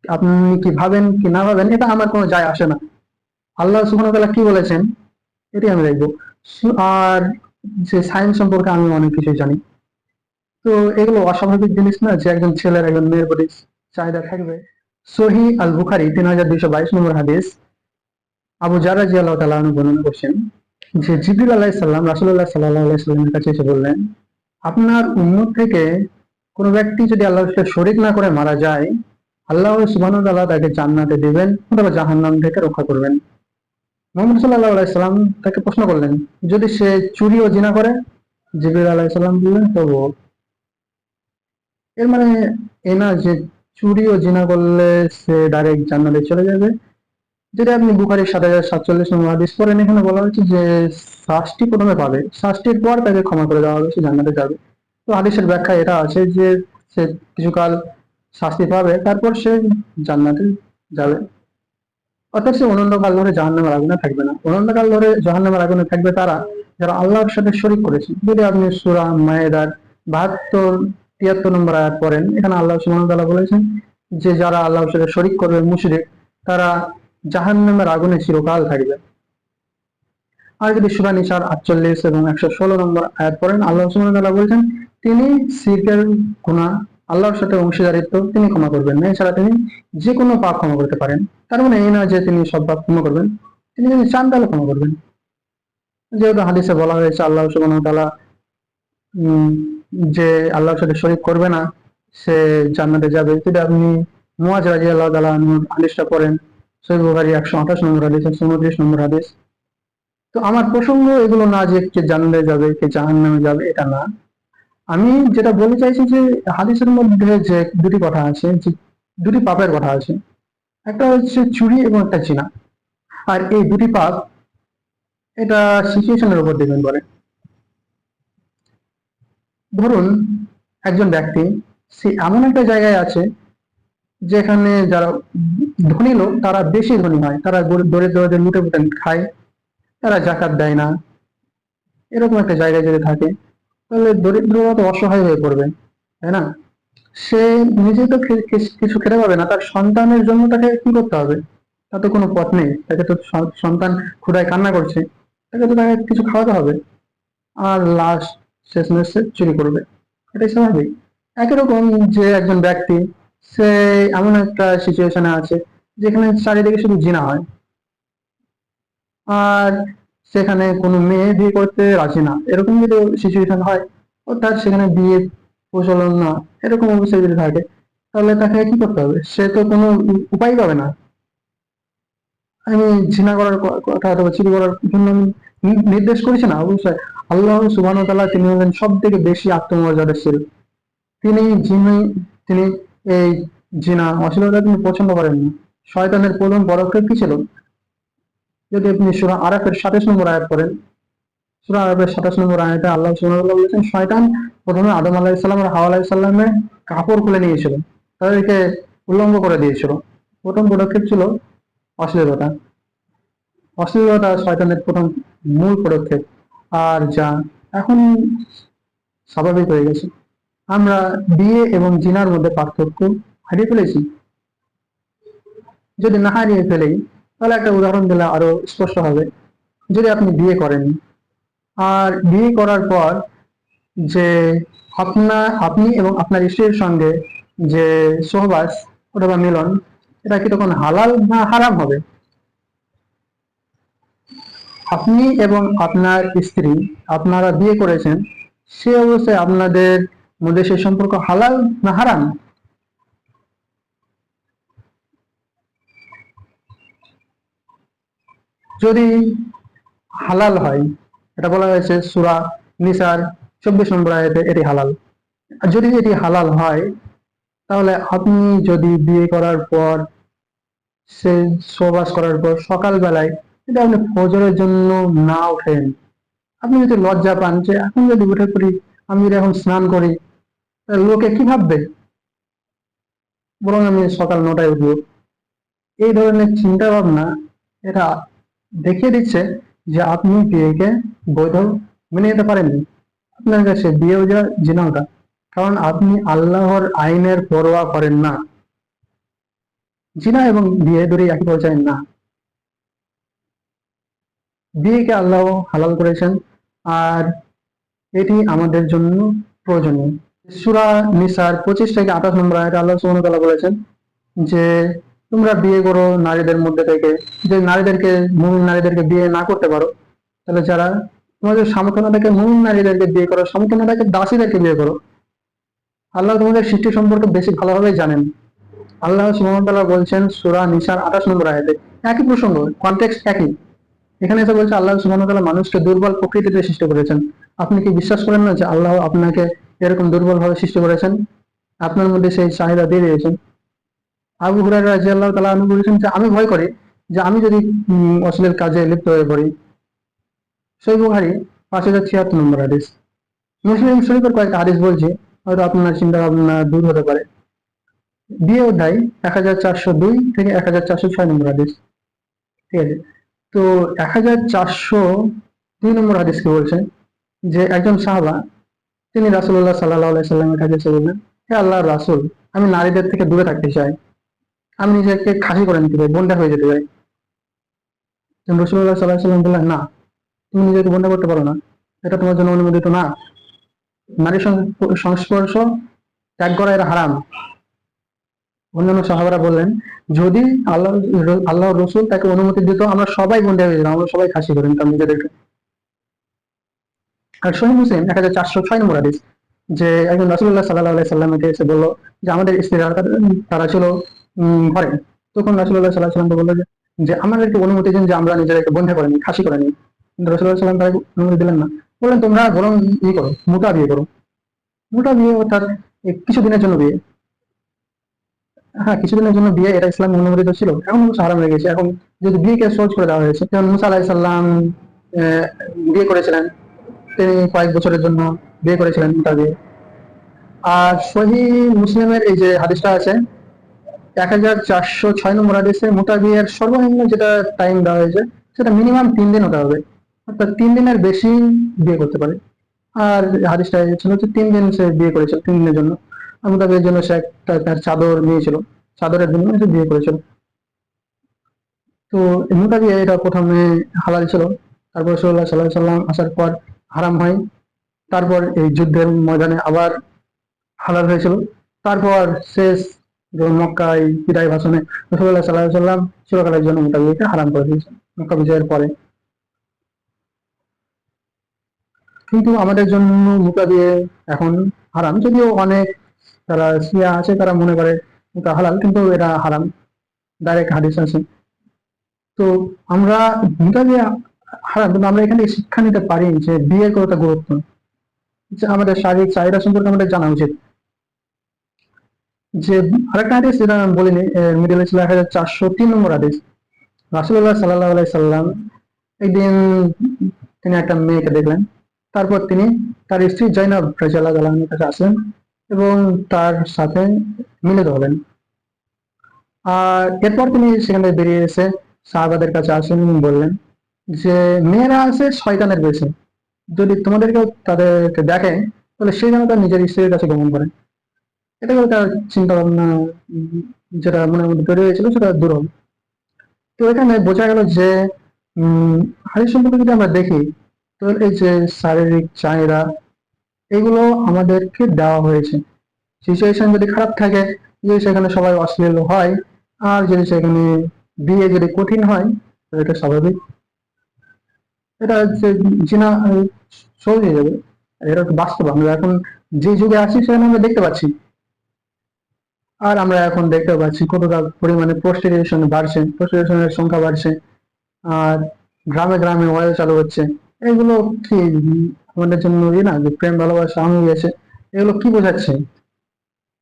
আপনি কি ভাবেন কি না ভাবেন এটা আমার কোনো যায় আসে না। আল্লাহ সুবহানাহু ওয়া তাআলা কি বলেছেন এটি আমি দেখবো। আর যে সায়েন্স সম্পর্কে আমি অনেক কিছু জানি। তো এগুলো অস্বাভাবিক জিনিস না যে একজন ছেলের একজন মেয়ের প্রতি চাহিদা থাকবে। সহি আল বুখারি 3222 নম্বর হাদিস, আবু জার রাদিয়াল্লাহু তাআলা আনহু বর্ণনা করছেন যে জিবরিল আলাইহিস সালাম রাসূলুল্লাহ সাল্লাল্লাহু আলাইহি সাল্লামের কাছে এসে বললেন, আপনার উম্মত থেকে কোন ব্যক্তি যদি আল্লাহর সাথে শরীক না করে মারা যায়, আল্লাহ সুবহানাহু ওয়া তাআলা তাকে জান্নাতে দিবেন অথবা জাহান্নাম থেকে রক্ষা করবেন। মুহাম্মদ সাল্লাল্লাহু আলাইহি সাল্লাম তাকে প্রশ্ন করলেন, যদি সে চুরি ও জিনা করে? জিবরিল আলাইহিস সালাম বললেন, তবুও। এর মানে এ না যে চুরি ও জিনা করলে সে ডাইরেক্ট জান্নাতে চলে যাবে। যেটা আপনি বুখারীর ৭০৪৭ নম্বর হাদিস পড়েন, এখানে বলা হয়েছে যে শাস্তি প্রথমে পাবে, শাস্তির পর তাকে ক্ষমা করে দেওয়া হবে, সে জান্নাতে যাবে। তো হাদিসের ব্যাখ্যা এটা আছে যে সে কিছুকাল শাস্তি পাবে, তারপর সে জান্নাতে যাবে। অর্থাৎ সে অনন্তকাল ধরে জাহান্নামের আগুনে থাকবে না। অনন্তকাল ধরে জাহান্নামের আগুনে থাকবে তারা যারা আল্লাহর সাথে শরীক করেছে। যদি আপনি সূরা মায়েদার ৭২ ৭৩ নম্বর আয়াত পড়েন, এখানে আল্লাহ সুবহানাহু ওয়া তাআলা বলেছেন যে যারা আল্লাহর সাথে শরীক করবে, মুশরিক, তারা জাহান্নামের আগুনে চিরকাল থাকবে। আর যদি সূরা নিসার ৪৮ এবং ১১৬ নম্বর আয়াত পড়েন, আল্লাহ সুবহানাহু ওয়া তাআলা বলেছেন তিনি শিরকের গুনাহ, আল্লাহর সাথে অংশীদারিত্ব তিনি ক্ষমা করবেন না, এছাড়া তিনি যে কোনো পাপ ক্ষমা করতে পারেন। তার মানে এই না যে তিনি সব পাপ ক্ষমা করবেন, তিনি যদি চান তাহলে ক্ষমা করবেন। যেহেতু হাদিসে বলা হয়েছে আল্লাহ সুবহানাহু ওয়া তাআলা উম, যে আল্লাহর সাথে শরীক করবে না সে জান্নাতে যাবে। যদি আপনি মুয়াজ রাদিয়াল্লাহু তাআলা আনহুর হাদিসটা পড়েন, সহিহ বুখারী ১২৮ নম্বর হাদিস, ১২৯ নম্বর হাদিস। তো আমার প্রসঙ্গ এগুলো না যে কে জান্নাতে যাবে কে জাহান্নামে যাবে, এটা না। আমি যেটা বলতে চাইছি যে হাদিসের মধ্যে যে দুটি কথা আছে, যে দুটি পাপের কথা আছে, একটা হচ্ছে চুরি এবং একটা জিনা। আর এই দুটি পাপ এটা সিচুয়েশনের উপর ডিপেন্ড করে। ধরুন একজন ব্যক্তি সে এমন একটা জায়গায় আছে যেখানে যারা ধনী লোক তারা বেশি ধনী হয়, তারা দরিদ্রদের লুটে পুটে খায়, তারা জাকাত দেয় না। এরকম একটা জায়গায় যদি থাকে তাহলে দরিদ্ররা তো অসহায় হয়ে পড়বে, তাই না? সে নিজে তো কিছু খেতে পাবে না, তার সন্তানের জন্য তাকে কি করতে হবে? তার তো কোনো পথ নেই, তাকে তো সন্তান ক্ষুধায় কান্না করছে, তাকে কিছু খাওয়াতে হবে। আর লাস্ট শেষমেশ সে চুরি করবে, এটাই স্বাভাবিক। একই রকম যে একজন ব্যক্তি সে এমন একটা সিচুয়েশনে আছে যেখানে চারিদিকে শুধু জিনা হয়, আর সেখানে কোনো মেয়ে বিয়ে করতে রাজি না, এরকম যদি সিচুয়েশন হয়, অর্থাৎ সেখানে বিয়ে প্রচলন না, এরকম অবস্থায় যদি থাকে, তাহলে তাকে কি করতে হবে? সে তো কোনো উপায় পাবে না। আমি জিনা করার কথা অথবা চুরি করার জন্য আমি নির্দেশ করেছি না, অবশ্যই। আল্লাহ সুবহানাহু ওয়া তাআলা তিনি হলেন সব থেকে বেশি আত্মমর্যাদাশীল। তিনি যিনি তিনি এই জিনা অশ্লীলতা তিনি পছন্দ করেন না। শয়তানের প্রথম পদক্ষেপ কি ছিল? যদি আপনি সূরা আরাফের ২৭ নম্বর আয়াত পড়েন, সূরা আরাফের ২৭ নম্বর আয়াতে আল্লাহ সুবহানাহু ওয়া তাআলা বলেছেন শয়তান প্রথমে আদম আলাইহিস সালাম আর হাওয়া আলাইহিস সালামের কাপড় খুলে নিয়েছিল, তাদেরকে উলঙ্গ করে দিয়েছিল। প্রথম পদক্ষেপ ছিল অশ্লীলতা। অশ্লীলতা শয়তানের প্রথম মূল পদক্ষেপ। আর যা এখন স্বাভাবিক হয়ে গেছে, আমরা বিয়ে এবং জিনার মধ্যে পার্থক্য হারিয়ে ফেলেছি। যদি না হারিয়ে ফেলেই তাহলে একটা উদাহরণ দিলে আরো স্পষ্ট হবে। যদি আপনি বিয়ে করেন, আর বিয়ে করার পর যে আপনি এবং আপনার স্ত্রীর সঙ্গে যে সহবাস অথবা মিলন, এটা কি তখন হালাল না হারাম হবে? আপনি এবং আপনার স্ত্রী আপনারা বিয়ে করেছেন, সে অবস্থায় আপনাদের মধ্যে সেই সম্পর্ক হালাল না হারাম? যদি হালাল হয়, এটা বলা হয়েছে সূরা নিসার ২৪ নম্বর আয়াতে এটি হালাল। আর যদি এটি হালাল হয়, তাহলে আপনি যদি বিয়ে করার পর সে সহবাস করার পর সকালবেলায় যদি আপনি ফজরের জন্য না ওঠেন, আপনি যদি লজ্জা পান যে এখন যদি উঠে পড়ি, আমি যদি এখন স্নান করি, তাহলে লোকে কি ভাববে, বরং আমি সকাল ৯টায় উঠবো। এই ধরনের চিন্তা ভাবনা এটা দেখিয়ে দিচ্ছে যে আপনি বিয়েকে বৈধ মেনে নিতে পারেননি। আপনার কাছে বিয়েও যা জিনাও তা, কারণ আপনি আল্লাহর আইনের পরোয়া করেন না। জিনা এবং বিয়ে দুটোই একই পর্যায়ে না। বিয়েকে আল্লাহ হালাল করেছেন, আর এটি আমাদের জন্য প্রয়োজনীয়। সূরা নিসার 25 থেকে 28 নম্বর আয়াতে আল্লাহ সুবহানাহু ওয়া তাআলা বলেছেন যে তোমরা বিয়ে করো নারীদের মধ্যে থেকে, যে মুমিন নারীদেরকে বিয়ে না করতে পারো, তাহলে যারা তোমাদের সামর্থ্য না থাকে মুমিন নারীদেরকে বিয়ে করো, সামর্থ্য না থাকে দাসীদেরকে বিয়ে করো। আল্লাহ তোমাদের সৃষ্টি সম্পর্কে বেশি ভালোভাবেই জানেন। আল্লাহ সুবহানাহু ওয়া তাআলা বলছেন সূরা নিসার 28 নম্বর আয়াতে, একই প্রসঙ্গ, কনটেক্সট একই। এখানে এসে বলছে আল্লাহ সুবহানাহু ওয়া তাআলা মানুষকে দুর্বল প্রকৃতিতে সৃষ্টি করেছেন। আপনি কি বিশ্বাস করেন না যে আল্লাহ আপনাকে এরকম দুর্বল ভাবে সৃষ্টি করেছেন, আপনার মধ্যে সেই চাহিদা দিয়ে দিয়েছেন? আবু হুরায়রা রাদিয়াল্লাহু তাআলা আনহু বলেছেন যে আমি ভয় করি যে আমি যদি অশ্লীল কাজে লিপ্ত হয়ে পড়ি। সহিহ বুখারী 5076 নম্বর হাদিস। মুসলিম শরীফের কয়েকটা হাদিস বলছি, হয়তো আপনার চিন্তা ভাবনা দূর হতে পারে। বিয়ে অধ্যায় 1402 থেকে 1406 নম্বর হাদিস। ঠিক আছে, তো 1402 নম্বর হাদিস কি বলছে যে একজন সাহাবা তিনি রাসূলুল্লাহ সাল্লাল্লাহু আলাইহি সাল্লামের কাছে এসে বললেন, হে আল্লাহর রাসূল, আমি নারীদের থেকে দূরে থাকতে চাই, আমি নিজেকে খাসি করে নিতে চাই, বন্ধ্যা হয়ে যেতে চাই। রাসূলুল্লাহ সাল্লাল্লাহু আলাইহি সাল্লাম বললেন, না, তুমি নিজেকে বন্ধ্যা করতে পারো না, এটা তোমার জন্য অনুমোদিত না। নারীর সংস্পর্শ ত্যাগ করা এটা হারাম। অন্যান্য সাহাবারা বললেন, যদি আল্লাহর রসুল তাকে অনুমতি দিত আমরা সবাই বন্ধ্যা হয়ে যেতাম, আমরা সবাই খাসি করে নিতাম নিজেদেরকে। আর সহিহ মুসলিম 1406 নম্বর হাদিস, যে একজন রাসূলুল্লাহ সাল্লাল্লাহু আলাইহি সাল্লামকে এসে বলল যে আমাদের স্ত্রীরা তারা ছিল ঘরে। তখন রাসূলুল্লাহ সাল্লাল্লাহু আলাইহি সাল্লাম বলল যে আমাদেরকে অনুমতি দিন যে আমরা নিজেদেরকে বন্ধ্যা করে নিই, খাসি করে নিই। কিন্তু রাসূলুল্লাহ সাল্লাল্লাহু আলাইহি সাল্লাম তাকে অনুমতি দিলেন না। বললেন তোমরা বরং করো, মোটা বিয়ে করো। মোটা বিয়ে অর্থাৎ কিছুদিনের জন্য বিয়ে। হ্যাঁ, কিছুদিনের জন্য বিয়ে, এটা ইসলামে অনুমোদিত ছিল, এখন হারাম হয়ে গেছে। এখন যদি বিয়েকে সহজ করে দেওয়া হয়েছে, যেমন মুসা আলাইহিস সালাম বিয়ে করেছিলেন, তিনি কয়েক বছরের জন্য বিয়ে করেছিলেন মোটা বিয়ে। আর সহিহ মুসলিমের এই যে হাদিসটা আছে 1406 নম্বর হাদিসে, মোটা বিয়ের সর্বনিম্ন যেটা টাইম দেওয়া হয়েছে সেটা মিনিমাম 3 দিন হতে হবে, অর্থাৎ 3 দিনের বেশি বিয়ে করতে পারে। আর হাদিসটা ছিল হচ্ছে 3 দিন সে বিয়ে করেছিল, 3 দিনের জন্য। আর মোটা বিয়ের জন্য সে একটা তার চাদর নিয়েছিল, চাদরের জন্য সে বিয়ে করেছিল। তো এই মোটা বিয়ে এটা প্রথমে হালাল ছিল, তারপর রাসূলুল্লাহ সাল্লাল্লাহু আলাইহি সাল্লাম আসার পর হারাম হয়, তারপর এই যুদ্ধের ময়দানে আবার হালাল হয়েছিল, তারপর শেষ মক্কায় বিদায় ভাষণে রাসূলুল্লাহ সাল্লাল্লাহু আলাইহি সাল্লাম চিরকালের জন্য মোটা বিয়েকে হারাম করে দিয়েছেন মক্কা বিজয়ের পরে। কিন্তু আমাদের জন্য মোটা বিয়ে এখন হারাম, যদিও অনেক যারা শিয়া আছে তারা মনে করে এটা হালাল, কিন্তু এটা হারাম, ডাইরেক্ট হাদিস আছে। তো আমরা মোটা বিয়ে হারাম, কিন্তু আমরা এখানে শিক্ষা নিতে পারি যে বিয়ের কতটা গুরুত্ব, যে আমাদের শারীরিক চাহিদা সম্পর্কে আমাদের জানা উচিত। যে আরেকটা হাদিস যেটা আমি বলিনি, মিডল ছিল 1403 নম্বর হাদিস। রাসূলুল্লাহ সাল্লাল্লাহু আলাইহি সাল্লাম একদিন তিনি একটা মেয়েকে দেখলেন, তারপর তিনি তার স্ত্রী জয়নব রাদিয়াল্লাহু তাআলার কাছে আসলেন এবং তার সাথে মিলিত হলেন। আর এরপর তিনি সেখান থেকে বেরিয়ে এসে সাহাবাদের কাছে আসেন এবং বললেন যে মেয়েরা আছে শয়তানের বেশে, যদি তোমাদেরকেও তাদেরকে দেখে তাহলে সে যেন তার নিজের স্ত্রীর কাছে গমন করে। এটা করে তার চিন্তা ভাবনা যেটা মনের মধ্যে তৈরি হয়েছিল সেটা দূর হবে। তো এখানে বোঝা গেল যে হাদিস সম্পর্কে যদি আমরা দেখি, তো এই যে শারীরিক চাহিদা এগুলো আমাদেরকে দেওয়া হয়েছে। সিচুয়েশন যদি খারাপ থাকে, যদি সেখানে সবাই অশ্লীল হয়, আর যদি সেখানে বিয়ে যদি কঠিন হয়, তো এটা স্বাভাবিক, এটা হচ্ছে জিনা সহজ হয়ে যাবে। এটা তো বাস্তব, আমরা এখন যে যুগে আছি সেখানে আমরা দেখতে পাচ্ছি। আর আমরা এখন দেখতে পাচ্ছি কতটা পরিমাণে প্রস্টিটিউশন বাড়ছে, প্রস্টিটিউশনের সংখ্যা বাড়ছে। আর গ্রামে গ্রামে ওয়াইল চালু হচ্ছে। এগুলো কি আমাদের জন্য না, যে প্রেম ভালোবাসা আমিও গেছে, এগুলো কি বোঝাচ্ছে?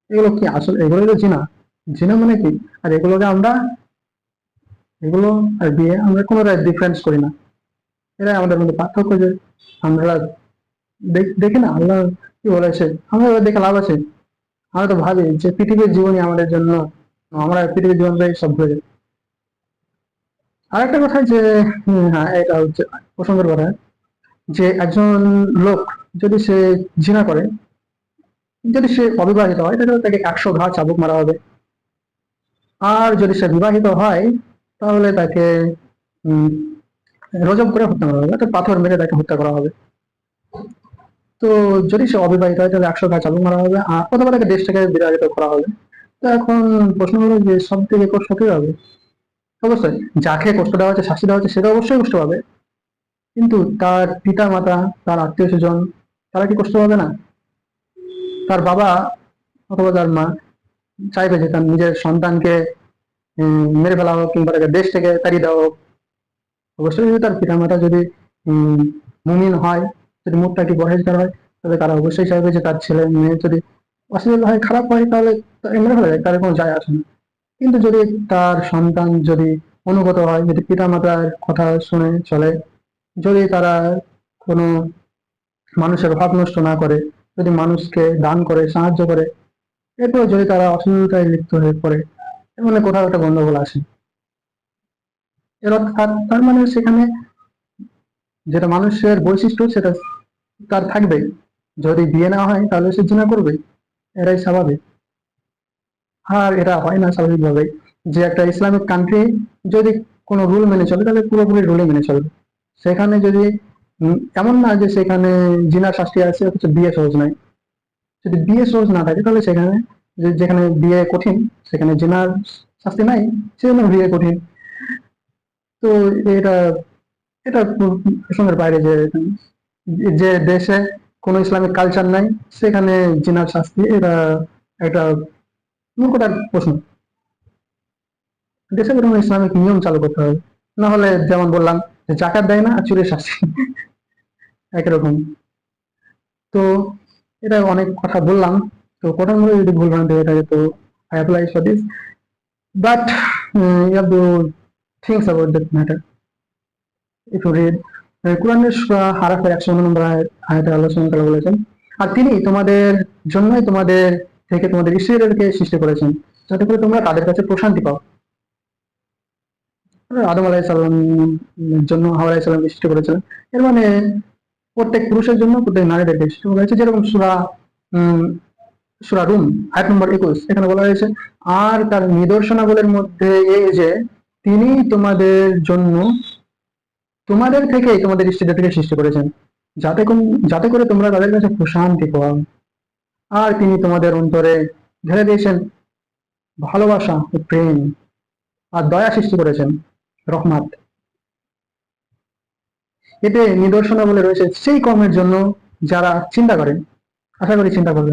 এগুলো কি আসলে, এগুলো তো জিনা। জিনা মানে কি? আর এগুলোকে আমরা, এগুলো আর বিয়ে আমরা কোনোটাই ডিফারেন্স করি না। এরাই আমাদের মধ্যে পার্থক্য, যে আমরা দেখি না আল্লাহ কি বলেছে, আমরা দেখে লাভ আছে? আমরা তো ভাবি যে পৃথিবীর জীবনই আমাদের জন্য, আমরা পৃথিবীর জীবনটাই সব ভুলে যাই। আর একটা কথা যে হ্যাঁ, এটা হচ্ছে প্রসঙ্গের কথা, যে একজন লোক যদি সে জিনা করে, যদি সে অবিবাহিত হয়, তাহলে তাকে 100 ঘা চাবুক মারা হবে। আর যদি সে বিবাহিত হয় তাহলে তাকে উম, রজব করে হত্যা করা হবে, অর্থাৎ পাথর মেরে তাকে হত্যা করা হবে। তো যদি সে অবিবাহিত হয় তাহলে 100 গাছ আগুন মারা হবে, আর অথবা তাকে দেশ থেকে বিতাড়িত করা হবে। তো এখন প্রশ্ন হলো যে সব থেকে কষ্ট কি হবে? অবশ্যই যাকে কষ্ট দেওয়া হচ্ছে, শাস্তি দেওয়া হচ্ছে, সেটা অবশ্যই কষ্ট পাবে, কিন্তু তার পিতা মাতা, তার আত্মীয় স্বজন, তারা কি কষ্ট পাবে না? তার বাবা অথবা তার মা চাইবে যে তার নিজের সন্তানকে মেরে ফেলা হোক, কিংবা তাকে দেশ থেকে তাড়িয়ে দেওয়া হোক। অবশ্যই যদি তার পিতা মাতা যদি উম, মুমিন হয়, যদি মুত্তাকি পরহেজগার হয়, তাহলে তারা অবশ্যই চাইবে যে তার ছেলে মেয়ে যদি অশ্লীল হয়, খারাপ হয়, তাহলে তাকে মেরে ফেলা যায়, তার কোনো যায় আসে না। কিন্তু যদি তার সন্তান যদি অনুগত হয়, যদি পিতা মাতার কথা শুনে চলে, যদি তারা কোনো মানুষের অভাব নষ্ট না করে, যদি মানুষকে দান করে, সাহায্য করে, এরপর যদি তারা অশ্লীলতায় লিপ্ত হয়ে পড়ে, এর মানে কোথাও একটা গন্ডগোল আসে। এর অর্থাৎ তার মানে সেখানে যেটা মানুষের বৈশিষ্ট্য সেটা তার থাকবেই। যদি বিয়ে না হয় তাহলে সে জিনা করবে, এটাই স্বাভাবিক। আর এটা হয় না স্বাভাবিকভাবে যে একটা ইসলামিক কান্ট্রি যদি কোনো রুল মেনে চলে তাহলে পুরোপুরি রুলে মেনে চলবে। সেখানে যদি এমন না যে সেখানে জিনার শাস্তি আছে অথচ বিয়ে সহজ নয়। যদি বিয়ে সহজ না থাকে তাহলে সেখানে যেখানে বিয়ে কঠিন সেখানে জিনার শাস্তি নাই, সেজন্য বিয়ে কঠিন। তো এটা এটা প্রসঙ্গের বাইরে যে যে দেশে কোনো ইসলামিক কালচার নাই সেখানে জিনার শাস্তি, এটা একটা মূর্খতার প্রশ্ন। দেশে কোনো ইসলামিক নিয়ম চালু করতে হবে, না হলে যেমন বললাম যে জাকাত দেয় না আর চুরির শাস্তি একরকম। তো এটা অনেক কথা বললাম, তো কথাগুলো যদি ভুল ভ্রান্তি হয়ে থাকে তো I apply for this, but you have to things about that matter if you read কোরআনের সূরা আরাফের 109 নম্বর আয়াতে আল্লাহ সুবহানাহু ওয়া তাআলা বলেছেন, আর তিনি তোমাদের জন্যই তোমাদের থেকে তোমাদের স্ত্রীদেরকে সৃষ্টি করেছেন যাতে করে তোমরা তাদের কাছে প্রশান্তি পাও। আদম আলাইহিসসালামের জন্য হাওয়া আলাইহিসসালামকে সৃষ্টি করেছিলেন, এর মানে প্রত্যেক পুরুষের জন্য প্রত্যেক নারীদেরকে সৃষ্টি করা হয়েছে। যেরকম উম, সূরা রুম আয়াত নম্বর 21 এখানে বলা হয়েছে, আর তার নিদর্শনাবলীর মধ্যে এই যে তিনি তোমাদের জন্য তোমাদের থেকেই তোমাদের স্ত্রীদের থেকে সৃষ্টি করেছেন যাতে করে তোমরা তাদের কাছে প্রশান্তি পাও। আর তিনি তোমাদের অন্তরে ঢেলে দিয়েছেন ভালোবাসা ও প্রেম, আর দয়া সৃষ্টি করেছেন রহমত। এতে নিদর্শনাবলী রয়েছে সেই কর্মের জন্য যারা চিন্তা করেন। আশা করি চিন্তা করবেন।